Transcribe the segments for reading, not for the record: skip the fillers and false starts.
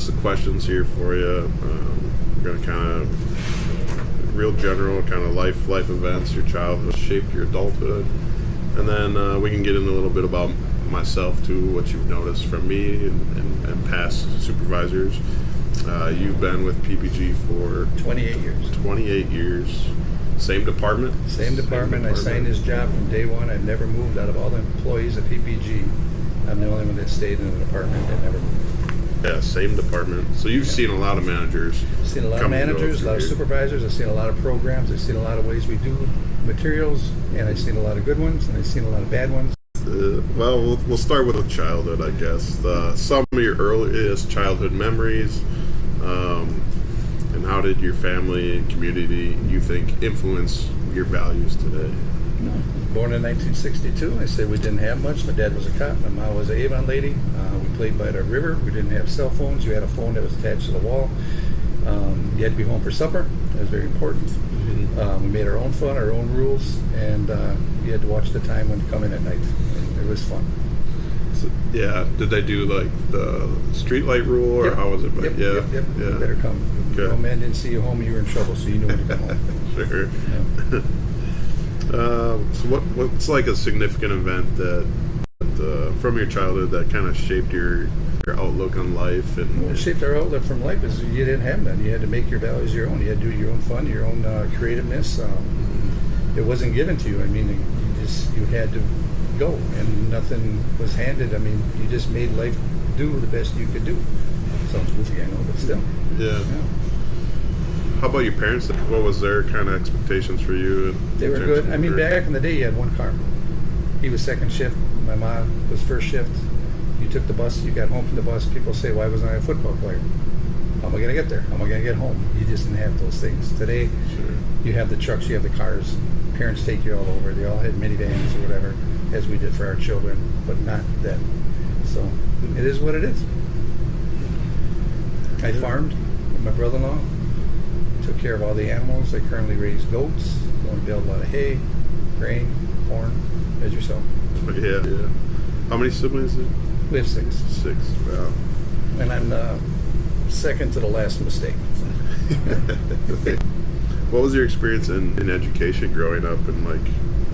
The questions here for you. We're gonna kind of real general, kind of life events, your childhood shaped your adulthood, and then we can get into a little bit about myself too, what you've noticed from me and past supervisors. You've been with PPG for 28 years. 28 years. Same department? Same department. I signed this job from day one. I've never moved. Out of all the employees at PPG, I'm the only one that stayed in the department that never moved. Yeah, same department. So you've seen a lot of managers. I've seen a lot of managers, a lot of supervisors. I've seen a lot of programs. I've seen a lot of ways we do materials, and I've seen a lot of good ones, and I've seen a lot of bad ones. Well, we'll start with childhood, I guess. Some of your earliest childhood memories, and how did your family and community, you think, influence your values today? Born in 1962. I said we didn't have much. My dad was a cop. My mom was an Avon lady. We played by the river. We didn't have cell phones. You had a phone that was attached to the wall. You had to be home for supper. That was very important. We made our own fun, our own rules, and you had to watch the time when you come in at night. It was fun. So, yeah. Did they do like the street light rule, or how was it? Yep. Yeah. You better come. Okay. If no man didn't see you home, you were in trouble, so you knew when to come home. Sure. Yeah. So what's like a significant event that from your childhood that kind of shaped your outlook on life? And what shaped our outlook from life is you didn't have none. You had to make your values your own. You had to do your own fun, your own creativeness. It wasn't given to you. I mean, you had to go, and nothing was handed. I mean, you just made life do the best you could do. Sounds goofy, I know, but still. Yeah. How about your parents? What was their kind of expectations for you? They were good. I mean, back in the day, you had one car. He was second shift. My mom was first shift. You took the bus. You got home from the bus. People say, why wasn't I a football player? How am I going to get there? How am I going to get home? You just didn't have those things. Today, you have the trucks. You have the cars. Parents take you all over. They all had minivans or whatever, as we did for our children, but not then. So it is what it is. I farmed with my brother-in-law. Took care of all the animals. I currently raise goats. We build a lot of hay, grain, corn, as yourself. Yeah. How many siblings? We have 6. 6. Wow. And I'm the second to the last mistake. What was your experience in education growing up, and like,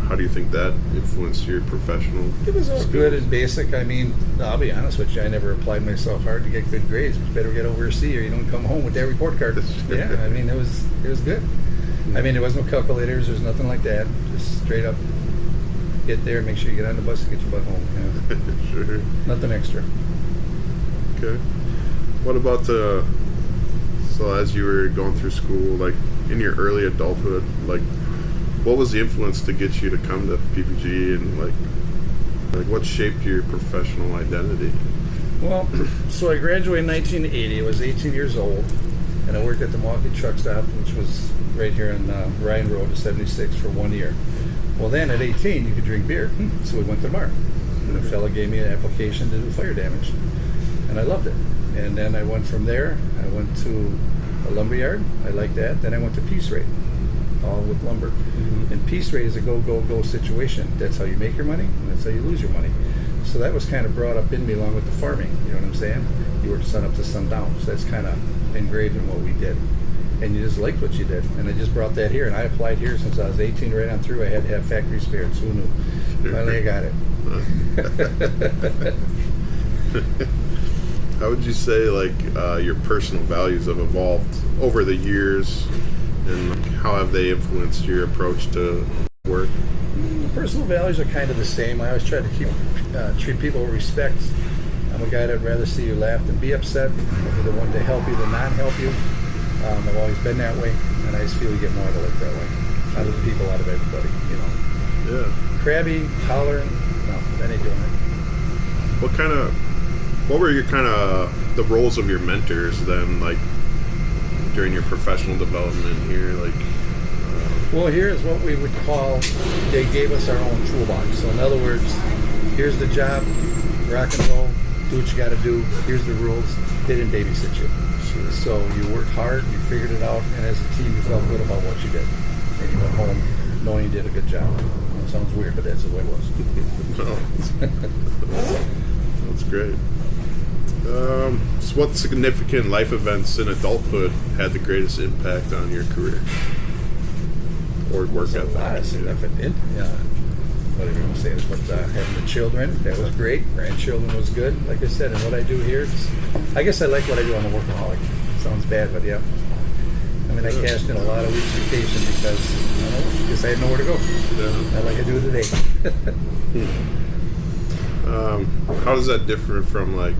how do you think that influenced your professional? It was all good and basic. I mean, I'll be honest with you, I never applied myself hard to get good grades. It's better get over a C, or you don't come home with that report card. Yeah, I mean, it was good. I mean, there was no calculators. There's nothing like that. Just straight up get there, make sure you get on the bus and get your butt home. Yeah. Sure. Nothing extra. Okay. What about so as you were going through school, like in your early adulthood, like what was the influence to get you to come to PPG, and like what shaped your professional identity? Well, so I graduated in 1980. I was 18 years old, and I worked at the Milwaukee Truck Stop, which was right here on Ryan Road, 76, for 1 year. Well, then at 18, you could drink beer, so we went to the bar. And a fella gave me an application to do fire damage, and I loved it. And then I went from there. I went to a lumber yard. I liked that. Then I went to Peace Rate, all with lumber. And Peace Rate is a go situation. That's how you make your money, and that's how you lose your money. So that was kind of brought up in me along with the farming. You know what I'm saying? You work sun up to sundown. So that's kind of engraved in what we did. And you just liked what you did. And I just brought that here. And I applied here since I was 18 right on through. I had to have factory spirits. Who knew? Finally I got it. How would you say like your personal values have evolved over the years, and like, how have they influenced your approach to work? The personal values are kind of the same. I always try to treat people with respect. I'm a guy that'd rather see you laugh than be upset. I'll be the one to help you than not help you. I've always been that way, and I just feel you get more out of life that way. Out of the people, out of everybody, you know. Yeah. Crabby, tolerant, no, that ain't doing it. What were your kind of the roles of your mentors then, like during your professional development here, like? Well, here's what we would call, they gave us our own toolbox. So in other words, here's the job, rock and roll, do what you got to do, here's the rules. They didn't babysit you. Sure. So you worked hard, you figured it out, and as a team you felt good about what you did. And you went home knowing you did a good job. It sounds weird, but that's the way it was. No. That's great. So what significant life events in adulthood had the greatest impact on your career or work ethic? A lot of significant, whatever you want to say, but having the children, that was great. Grandchildren was good, like I said, and what I do here, I guess I like what I do. I'm a workaholic. Sounds bad, but yeah. I mean, I cashed in a lot of weeks vacation because, I guess I had nowhere to go. Yeah. Not like I do today. How does that differ from like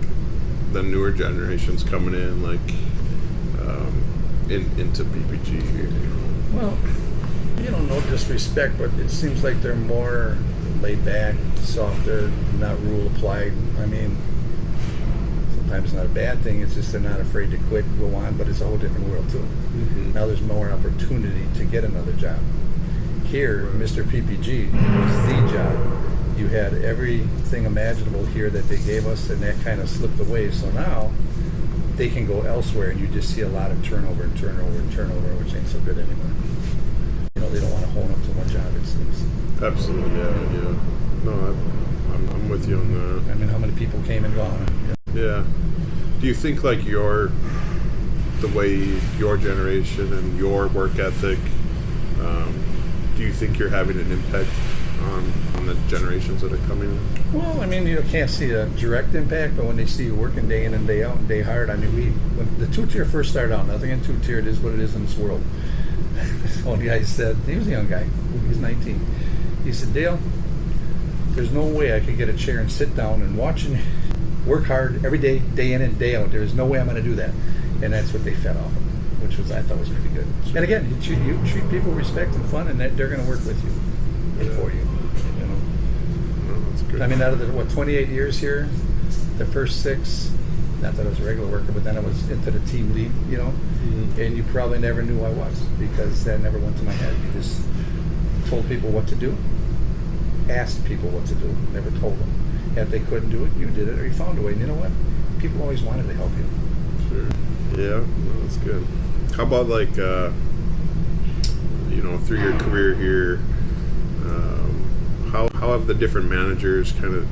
the newer generations coming in, like into PPG here? Well, no disrespect, but it seems like they're more laid back, softer, not rule applied. I mean, sometimes it's not a bad thing. It's just they're not afraid to quit and go on, but it's a whole different world too. Mm-hmm. Now there's more opportunity to get another job. Here, Mr. PPG was the job. You had everything imaginable here that they gave us, and that kind of slipped away. So now they can go elsewhere, and you just see a lot of turnover, which ain't so good anymore. They don't want to hone up to one job, it seems. Absolutely, yeah. No, I'm with you on that. I mean, how many people came and gone? Yeah. Do you think like the way your generation and your work ethic, do you think you're having an impact on the generations that are coming in? Well, I mean, you can't see a direct impact, but when they see you working day in and day out and day hard, I mean, when the two-tier first started out, nothing in two-tier, it is what it is in this world. One guy said, he was a young guy, he's 19. He said, Dale, there's no way I could get a chair and sit down and watch and work hard every day, day in and day out. There's no way I'm going to do that. And that's what they fed off of, which I thought was pretty good. And again, you treat people with respect and fun, and they're going to work with you and for you. No, that's good. I mean, out of the 28 years here, the first 6, not that I was a regular worker, but then I was into the team lead, Mm-hmm. and you probably never knew I was because that never went to my head. You just told people what to do, asked people what to do, never told them. And if they couldn't do it, you did it, or you found a way. And you know what? People always wanted to help you. Sure. Yeah, no, that's good. How about like, through your career here, how have the different managers kind of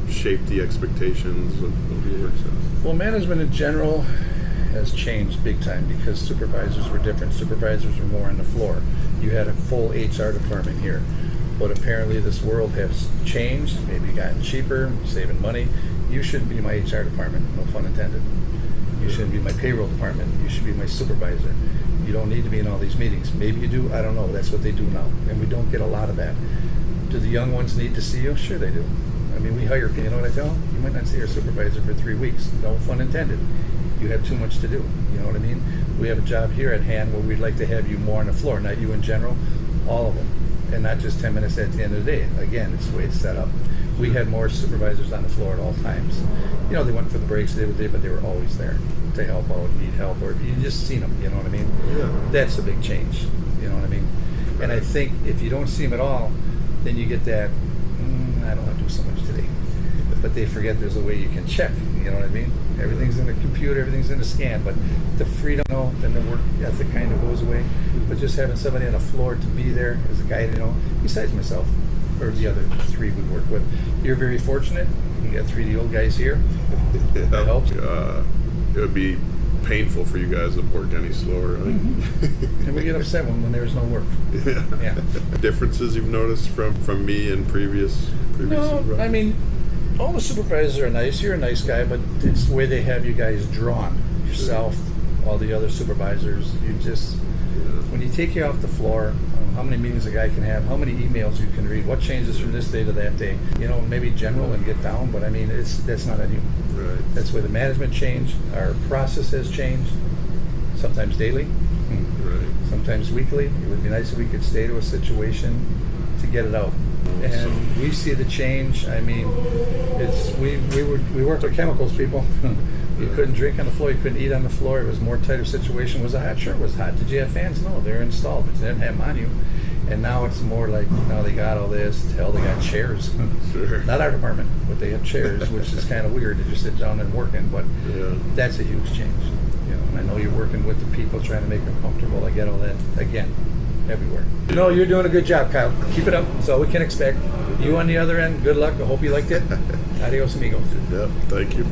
shaped the expectations of your work style? Well, management in general has changed big time because supervisors were different. Supervisors were more on the floor. You had a full HR department here. But apparently this world has changed, maybe gotten cheaper, saving money. You shouldn't be my HR department, no pun intended. You shouldn't be my payroll department. You should be my supervisor. You don't need to be in all these meetings. Maybe you do, I don't know. That's what they do now. And we don't get a lot of that. Do the young ones need to see you? Sure they do. I mean, we hire people, you know what I tell them? You might not see your supervisor for 3 weeks. No pun intended. You have too much to do. You know what I mean? We have a job here at hand where we'd like to have you more on the floor, not you in general, all of them. And not just 10 minutes at the end of the day. Again, it's the way it's set up. We had more supervisors on the floor at all times. They went for the breaks, but they were always there to help out, need help, or you just seen them, you know what I mean? Yeah. That's a big change, you know what I mean? And I think if you don't see them at all, then you get that, I don't want to do so much today. But they forget there's a way you can check, you know what I mean? Everything's in a computer, everything's in a scan, but the freedom, then the work ethic kind of goes away. But just having somebody on the floor to be there as a guide, besides myself, or the other 3 we work with, you're very fortunate. You got 3 of the old guys here. Yeah. That helps. It would be painful for you guys to work any slower, right? Mm-hmm. And we get upset when there's no work. Yeah. Differences you've noticed from me and previous No, supervisors? I mean, all the supervisors are nice. You're a nice guy, but it's the way they have you guys drawn. Yourself, all the other supervisors. When you take you off the floor, how many meetings a guy can have, how many emails you can read, what changes from this day to that day. Maybe general and get down, but I mean, that's not on you. Right. That's where the management changed. Our process has changed. Sometimes daily, Right. sometimes weekly. It would be nice if we could stay to a situation to get it out. And we see the change. I mean, we work with chemicals, people. You couldn't drink on the floor. You couldn't eat on the floor. It was a more tighter situation. Was it hot? Sure, it was hot. Did you have fans? No, they're installed, but you didn't have them on you. And now it's more like, now they got all this. Hell, they got chairs. Sure. Not our department, but they have chairs, which is kind of weird to just sit down and working. But that's a huge change. And I know you're working with the people, trying to make them comfortable. I get all that. Again, everywhere. No, you're doing a good job, Kyle. Keep it up. That's all we can expect. You on the other end, good luck. I hope you liked it. Adios, amigos. Yep, thank you.